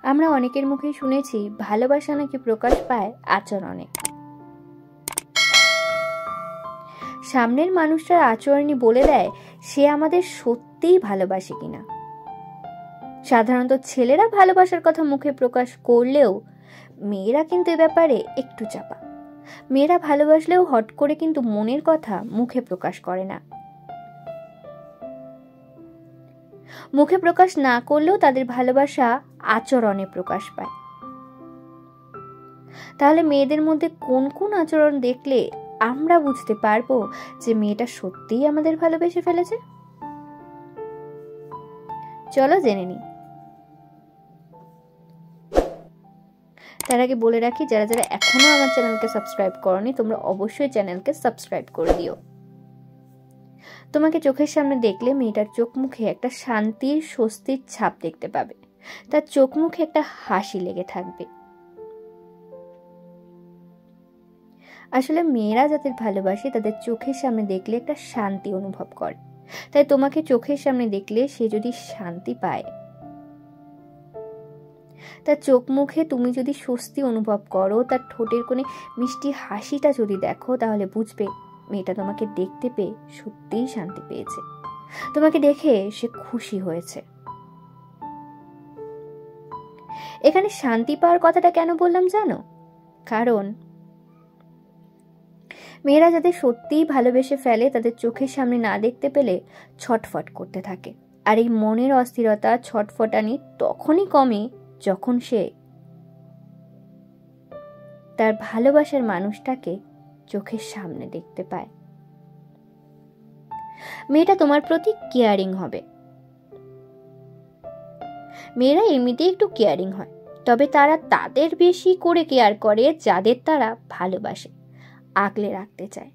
আমরা অনেকের মুখেই শুনেছি ভালোবাসা নাকি প্রকাশ পায় আচরণে। সামনের মানুষটার আচরণই বলে দেয় সে আমাদের সত্যিই ভালোবাসে কিনা। সাধারণত ছেলেরা ভালোবাসার কথা মুখে প্রকাশ করলেও মেয়েরা কিন্তু এ ব্যাপারে একটু চাপা। মেয়েরা ভালোবাসলেও হট করে কিন্তু মনের কথা মুখে প্রকাশ করে না। মুখে প্রকাশ না করলেও তাদের ভালোবাসা আচরণে প্রকাশ পায়। তাহলে মেয়েদের মধ্যে কোন কোন আচরণ দেখলে আমরা বুঝতে পারবো যে মেয়েটা সত্যিই আমাদের ভালোবেসে ফেলেছে? চলো জেনে নিই। তার আগে বলে রাখি, যারা যারা এখনো আমার চ্যানেলকে সাবস্ক্রাইব করোনি তোমরা অবশ্যই চ্যানেলকে সাবস্ক্রাইব করে দিও। তোমাকে চোখের সামনে দেখলে মেয়েটার চোখ মুখে একটা শান্তির স্বস্তির ছাপ দেখতে পাবে। তার চোখ মুখে একটা হাসি লেগে থাকবে। আসলে মেয়েরা যাদের ভালোবাসে তাদের চোখের সামনে দেখলে একটা শান্তি অনুভব করে। তাই তোমাকে চোখের সামনে দেখলে সে যদি শান্তি পায়, তার চোখ মুখে তুমি যদি স্বস্তি অনুভব করো, তার ঠোঁটের কোণে মিষ্টি হাসিটা যদি দেখো, তাহলে বুঝবে মেয়েটা তোমাকে দেখতে পেয়ে সত্যিই শান্তি পেয়েছে। তোমাকে দেখে সে খুশি হয়েছে। এখানে শান্তি পাওয়ার কথাটা কেন বললাম জানো? কারণ মেয়েরা যাদের সত্যিই ভালোবেসে ফেলে তাদের চোখের সামনে না দেখতে পেলে ছটফট করতে থাকে। আর এই মনের অস্থিরতা, ছটফটানি তখনই কমে যখন সে তার ভালোবাসার মানুষটাকে চোখের সামনে দেখতে পায়। মেয়েটা তোমার প্রতি কেয়ারিং হবে। মেয়েরা এমনিতেই একটু কেয়ারিং হয়, তবে তারা তাদের বেশি করে কেয়ার করে যাদের তারা ভালোবাসে, আগলে রাখতে চায়।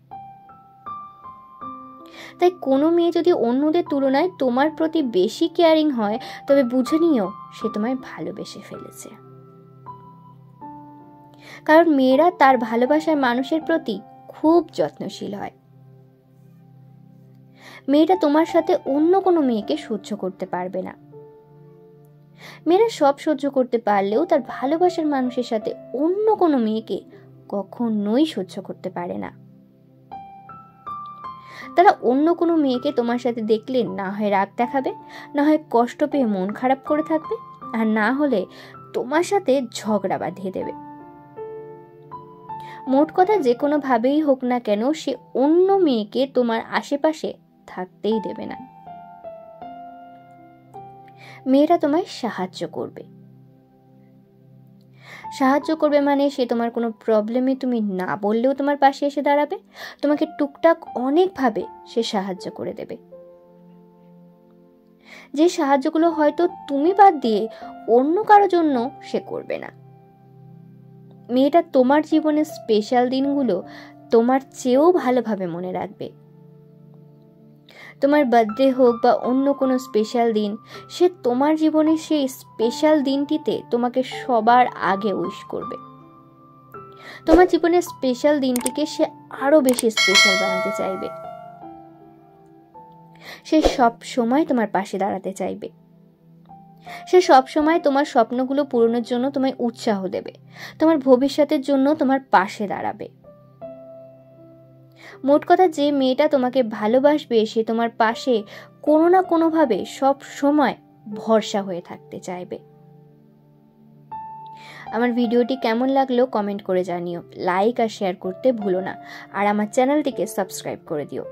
তাই কোনো মেয়ে যদি অন্যদের তুলনায় তোমার প্রতি বেশি কেয়ারিং হয়, তবে বুঝে নিও সে তোমায় ভালোবেসে ফেলেছে। কারণ মেয়েরা তার ভালোবাসার মানুষের প্রতি খুব যত্নশীল হয়। মেয়েটা তোমার সাথে অন্য কোনো মেয়েকে সহ্য করতে পারবে না। মেয়েরা সব সহ্য করতে পারলেও তার ভালোবাসার মানুষের সাথে অন্য কোনো মেয়েকে কখনোই সহ্য করতে পারে না। তারা অন্য কোনো মেয়েকে তোমার সাথে দেখলে না হয় রাগ দেখাবে, না হয় কষ্ট পেয়ে মন খারাপ করে থাকবে, আর না হলে তোমার সাথে ঝগড়া বাঁধিয়ে দেবে। মোট কথা যে কোনো ভাবেই হোক না কেন সে অন্য মেয়েকে তোমার আশেপাশে থাকতেই দেবে না। মেয়েরা তোমায় সাহায্য করবে। সাহায্য করবে মানে সে তোমার কোনো প্রবলেমে তুমি না বললেও তোমার পাশে এসে দাঁড়াবে। তোমাকে টুকটাক অনেকভাবে সে সাহায্য করে দেবে। যে সাহায্যগুলো হয়তো তুমি বাদ দিয়ে অন্য কারো জন্য সে করবে না। মেয়েটা তোমার জীবনের স্পেশাল দিনগুলো তোমার চেয়েও ভালোভাবে মনে রাখবে। তোমার বার্থডে হোক বা অন্য কোনো স্পেশাল দিন, সে তোমার জীবনে সেই স্পেশাল দিনটিতে তোমাকে সবার আগে উইশ করবে। তোমার জীবনের স্পেশাল দিনটিকে সে আরো বেশি স্পেশাল বানাতে চাইবে। সে সব সময় তোমার পাশে দাঁড়াতে চাইবে। সে সব সময় তোমার স্বপ্নগুলো পূরণের জন্য তোমায় উৎসাহ দেবে, তোমার ভবিষ্যতের জন্য তোমার পাশে দাঁড়াবে। মোট কথা যে মেয়েটা তোমাকে ভালোবাসবে সে তোমার পাশে কোনো না কোনোভাবে সব সময় ভরসা হয়ে থাকতে চাইবে। আমার ভিডিওটি কেমন লাগলো কমেন্ট করে জানিও। লাইক আর শেয়ার করতে ভুলো না, আর আমার চ্যানেলটিকে সাবস্ক্রাইব করে দিও।